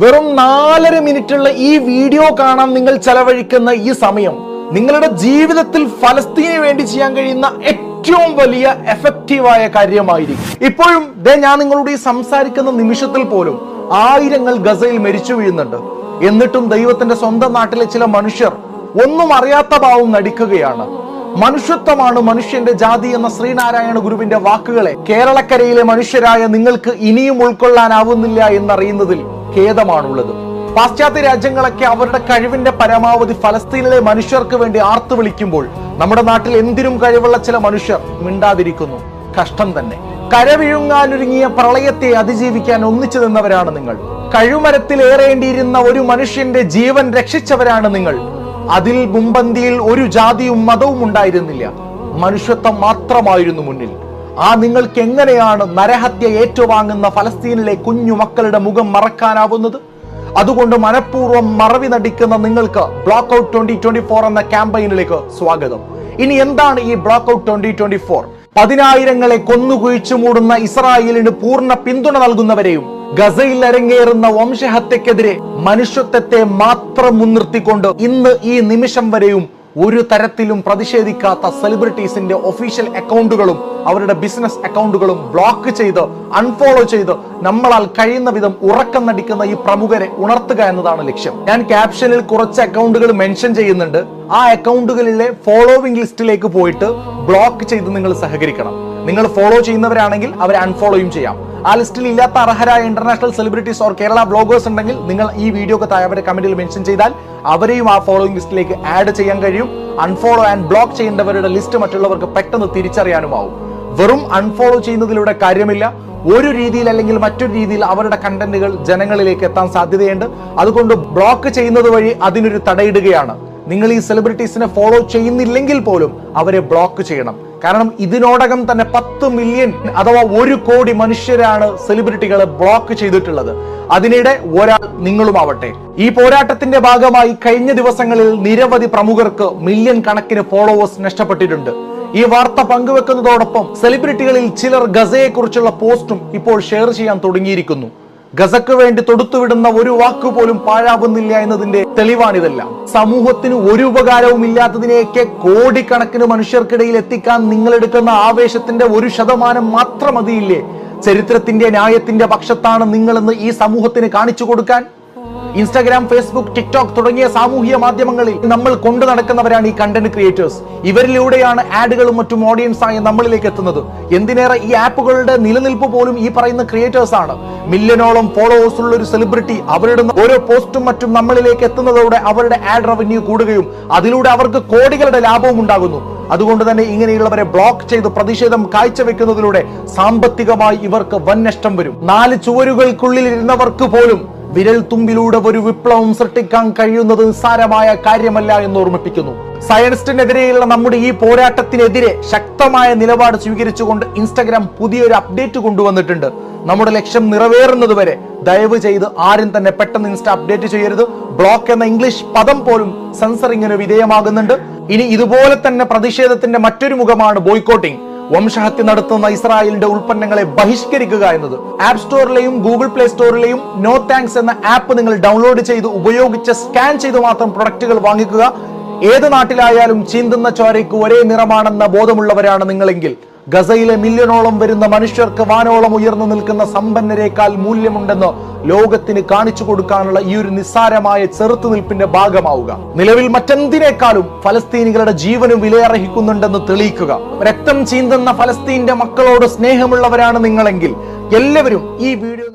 വെറും 4.5 മിനിറ്റുള്ള ഈ വീഡിയോ കാണാൻ നിങ്ങൾ ചെലവഴിക്കുന്ന ഈ സമയം നിങ്ങളുടെ ജീവിതത്തിൽ ഫലസ്തീനു വേണ്ടി ചെയ്യാൻ കഴിയുന്ന ഏറ്റവും വലിയ എഫക്റ്റീവായ കാര്യമായിരിക്കും. ഇപ്പോഴും ഞാൻ നിങ്ങളോട് ഈ സംസാരിക്കുന്ന നിമിഷത്തിൽ പോലും ആയിരങ്ങൾ ഗസയിൽ മരിച്ചു വീഴുന്നുണ്ട്. എന്നിട്ടും ദൈവത്തിന്റെ സ്വന്തം നാട്ടിലെ ചില മനുഷ്യർ ഒന്നും അറിയാത്ത ഭാവം നടിക്കുകയാണ്. മനുഷ്യത്വമാണ് മനുഷ്യന്റെ ജാതി എന്ന ശ്രീനാരായണ ഗുരുവിന്റെ വാക്കുകളെ കേരളക്കരയിലെ മനുഷ്യരായ നിങ്ങൾക്ക് ഇനിയും ഉൾക്കൊള്ളാനാവുന്നില്ല എന്നറിയുന്നതിൽ ഖേദമാണുള്ളത്. പാശ്ചാത്യ രാജ്യങ്ങളൊക്കെ അവരുടെ കഴിവിന്റെ പരമാവധി ഫലസ്തീനിലെ മനുഷ്യർക്ക് വേണ്ടി ആർത്തു വിളിക്കുമ്പോൾ നമ്മുടെ നാട്ടിൽ എന്തിനും കഴിവുള്ള ചില മനുഷ്യർ മിണ്ടാതിരിക്കുന്നു. കഷ്ടം തന്നെ. കരവിഴുങ്ങാനൊരുങ്ങിയ പ്രളയത്തെ അതിജീവിക്കാൻ ഒന്നിച്ചു നിന്നവരാണ് നിങ്ങൾ. കഴുമരത്തിൽ ഏറേണ്ടിയിരുന്ന ഒരു മനുഷ്യന്റെ ജീവൻ രക്ഷിച്ചവരാണ് നിങ്ങൾ. അതിൽ മുമ്പന്തിയിൽ ഒരു ജാതിയും മതവും ഉണ്ടായിരുന്നില്ല. മനുഷ്യത്വം മാത്രമായിരുന്നു മുന്നിൽ. ആ നിങ്ങൾക്ക് എങ്ങനെയാണ് നരഹത്യ ഏറ്റുവാങ്ങുന്ന ഫലസ്തീനിലെ കുഞ്ഞു മക്കളുടെ മുഖം മറക്കാനാവുന്നത്? അതുകൊണ്ട് മനഃപൂർവ്വം മറവി നടിക്കുന്ന നിങ്ങൾക്ക് ബ്ലോക്ക് ഔട്ട് 2024 എന്ന ക്യാമ്പയിനിലേക്ക് സ്വാഗതം. ഇനി എന്താണ് ഈ ബ്ലോക്ക് ഔട്ട് 2024? 10,000ങ്ങളെ കൊന്നുകുഴിച്ചു മൂടുന്ന ഇസ്രായേലിന് പൂർണ്ണ പിന്തുണ നൽകുന്നവരെയും ഗസയിൽ അരങ്ങേറുന്ന വംശഹത്യക്കെതിരെ മനുഷ്യത്വത്തെ മാത്രം മുൻനിർത്തിക്കൊണ്ട് ഇന്ന് ഈ നിമിഷം വരെയും ഒരു തരത്തിലും പ്രതിഷേധിക്കാത്ത സെലിബ്രിറ്റീസിന്റെ ഒഫീഷ്യൽ അക്കൗണ്ടുകളും അവരുടെ ബിസിനസ് അക്കൗണ്ടുകളും ബ്ലോക്ക് ചെയ്ത് അൺഫോളോ ചെയ്ത് നമ്മളാൽ കഴിയുന്ന വിധം ഉറക്കം നടിക്കുന്ന ഈ പ്രമുഖരെ ഉണർത്തുക എന്നതാണ് ലക്ഷ്യം. ഞാൻ ക്യാപ്ഷനിൽ കുറച്ച് അക്കൗണ്ടുകൾ മെൻഷൻ ചെയ്യുന്നുണ്ട്. ആ അക്കൗണ്ടുകളിലെ ഫോളോവിംഗ് ലിസ്റ്റിലേക്ക് പോയിട്ട് ബ്ലോക്ക് ചെയ്ത് നിങ്ങൾ സഹകരിക്കണം. നിങ്ങൾ ഫോളോ ചെയ്യുന്നവരാണെങ്കിൽ അവരെ അൺഫോളോയും ചെയ്യാം. ആ ലിസ്റ്റിൽ ഇല്ലാത്ത അർഹരായ international celebrities or Kerala bloggers ഉണ്ടെങ്കിൽ നിങ്ങൾ ഈ വീഡിയോക്ക് താഴെ അവരെ കമന്റിൽ മെൻഷൻ ചെയ്താൽ അവരെയും ആ ഫോളോയിങ് ലിസ്റ്റിലേക്ക് ആഡ് ചെയ്യാൻ കഴിയും. അൺഫോളോ ആൻഡ് ബ്ലോക്ക് ചെയ്യേണ്ടവരുടെ ലിസ്റ്റ് മറ്റുള്ളവർക്ക് പെട്ടെന്ന് തിരിച്ചറിയാനുമാവും. വെറും അൺഫോളോ ചെയ്യുന്നതിലൂടെ കാര്യമില്ല. ഒരു രീതിയിൽ അല്ലെങ്കിൽ മറ്റൊരു രീതിയിൽ അവരുടെ കണ്ടന്റുകൾ ജനങ്ങളിലേക്ക് എത്താൻ സാധ്യതയുണ്ട്. അതുകൊണ്ട് ബ്ലോക്ക് ചെയ്യുന്നത് വഴി അതിനൊരു തടയിടുകയാണ്. നിങ്ങൾ ഈ സെലിബ്രിറ്റീസിനെ ഫോളോ ചെയ്യുന്നില്ലെങ്കിൽ പോലും അവരെ ബ്ലോക്ക് ചെയ്യണം. കാരണം ഇതിനോടകം തന്നെ 10 മില്യൺ അഥവാ 1 കോടി മനുഷ്യരാണ് സെലിബ്രിറ്റികളെ ബ്ലോക്ക് ചെയ്തിട്ടുള്ളത്. അതിനിടെ ഒരാൾ നിങ്ങളുമാവട്ടെ. ഈ പോരാട്ടത്തിന്റെ ഭാഗമായി കഴിഞ്ഞ ദിവസങ്ങളിൽ നിരവധി പ്രമുഖർക്ക് മില്യൺ കണക്കിന് ഫോളോവേഴ്സ് നഷ്ടപ്പെട്ടിട്ടുണ്ട്. ഈ വാർത്ത പങ്കുവെക്കുന്നതോടൊപ്പം സെലിബ്രിറ്റികളിൽ ചിലർ ഗസയെ കുറിച്ചുള്ള പോസ്റ്റും ഇപ്പോൾ ഷെയർ ചെയ്യാൻ തുടങ്ങിയിരിക്കുന്നു. ഗസക്ക് വേണ്ടി തൊടുത്തുവിടുന്ന ഒരു വാക്കുപോലും പാഴാവുന്നില്ല എന്നതിന്റെ തെളിവാണിതെല്ലാം. സമൂഹത്തിന് ഒരു ഉപകാരവും ഇല്ലാത്തതിനെയൊക്കെ കോടിക്കണക്കിന് മനുഷ്യർക്കിടയിൽ എത്തിക്കാൻ നിങ്ങൾ എടുക്കുന്ന ആവേശത്തിന്റെ 1% മാത്രം മതിയില്ലേ ചരിത്രത്തിന്റെ ന്യായത്തിന്റെ പക്ഷത്താണ് നിങ്ങളെന്ന് ഈ സമൂഹത്തിന് കാണിച്ചു കൊടുക്കാൻ? ഇൻസ്റ്റാഗ്രാം, ഫേസ്ബുക്ക്, ടിക്ടോക്ക് തുടങ്ങിയ സാമൂഹിക മാധ്യമങ്ങളിൽ നമ്മൾ കൊണ്ടു നടക്കുന്നവരാണ് ഈ കണ്ടന്റ് ക്രിയേറ്റേഴ്സ്. ഇവരിലൂടെയാണ് ആഡുകളും മറ്റും ഓഡിയൻസ് ആയി നമ്മളിലേക്ക് എത്തുന്നത്. എന്തിനേറെ ഈ ആപ്പുകളുടെ നിലനിൽപ്പ് പോലും ഈ പറയുന്ന ക്രിയേറ്റേഴ്സ് ആണ്. മില്യണോളം ഫോളോവേഴ്സ് ഉള്ള ഒരു സെലിബ്രിറ്റി അവരുടെ ഓരോ പോസ്റ്റും മറ്റും നമ്മളിലേക്ക് എത്തുന്നതോടെ അവരുടെ ആഡ് റവന്യൂ കൂടുകയും അതിലൂടെ അവർക്ക് കോടികളുടെ ലാഭവും ഉണ്ടാകുന്നു. അതുകൊണ്ട് തന്നെ ഇങ്ങനെയുള്ളവരെ ബ്ലോക്ക് ചെയ്ത് പ്രതിഷേധം കാഴ്ചവെക്കുന്നതിലൂടെ സാമ്പത്തികമായി ഇവർക്ക് വൻ നഷ്ടം വരും. 4 ചുവരുകൾക്കുള്ളിൽ ഇരുന്നവർക്ക് പോലും വിരൽ തുമ്പിലൂടെ ഒരു വിപ്ലവം സൃഷ്ടിക്കാൻ കഴിയുന്നത് നിസ്സാരമായ കാര്യമല്ല എന്ന് ഓർമ്മിപ്പിക്കുന്നു. സയനിസ്റ്റിനെതിരെയുള്ള നമ്മുടെ ഈ പോരാട്ടത്തിനെതിരെ ശക്തമായ നിലപാട് സ്വീകരിച്ചുകൊണ്ട് ഇൻസ്റ്റാഗ്രാം പുതിയൊരു അപ്ഡേറ്റ് കൊണ്ടുവന്നിട്ടുണ്ട്. നമ്മുടെ ലക്ഷ്യം നിറവേറുന്നത് വരെ ദയവ് ചെയ്ത് ആരും തന്നെ പെട്ടെന്ന് ഇൻസ്റ്റാ അപ്ഡേറ്റ് ചെയ്യരുത്. ബ്ലോക്ക് എന്ന ഇംഗ്ലീഷ് പദം പോലും സെൻസറിങ്ങിന് വിധേയമാകുന്നുണ്ട്. ഇനി ഇതുപോലെ തന്നെ പ്രതിഷേധത്തിന്റെ മറ്റൊരു മുഖമാണ് ബോയ്ക്കോട്ടിംഗ്. വംശഹത്യ നടത്തുന്ന ഇസ്രായേലിന്റെ ഉൽപ്പന്നങ്ങളെ ബഹിഷ്കരിക്കുക എന്നത്. ആപ്പ് സ്റ്റോറിലെയും ഗൂഗിൾ പ്ലേ സ്റ്റോറിലെയും നോ താങ്ക്സ് എന്ന ആപ്പ് നിങ്ങൾ ഡൗൺലോഡ് ചെയ്ത് ഉപയോഗിച്ച് സ്കാൻ ചെയ്ത് മാത്രം പ്രൊഡക്റ്റുകൾ വാങ്ങിക്കുക. ഏത് നാട്ടിലായാലും ചീന്തുന്ന ചോരയ്ക്ക് ഒരേ നിറമാണെന്ന ബോധമുള്ളവരാണ് നിങ്ങളെങ്കിൽ ഗസയിലെ മില്യണോളം വരുന്ന മനുഷ്യർക്ക് വാനോളം ഉയർന്നു നിൽക്കുന്ന സമ്പന്നരേക്കാൾ മൂല്യമുണ്ടെന്ന് ലോകത്തിന് കാണിച്ചു കൊടുക്കാനുള്ള ഈ ഒരു നിസ്സാരമായ ചെറുത്തുനിൽപ്പിന്റെ ഭാഗമാവുക. നിലവിൽ മറ്റെന്തിനേക്കാളും ഫലസ്തീനികളുടെ ജീവനും വിലയർഹിക്കുന്നുണ്ടെന്ന് തെളിയിക്കുക. രക്തം ചീന്തുന്ന ഫലസ്തീന്റെ മക്കളോട് സ്നേഹമുള്ളവരാണ് നിങ്ങളെങ്കിൽ എല്ലാവരും ഈ വീഡിയോ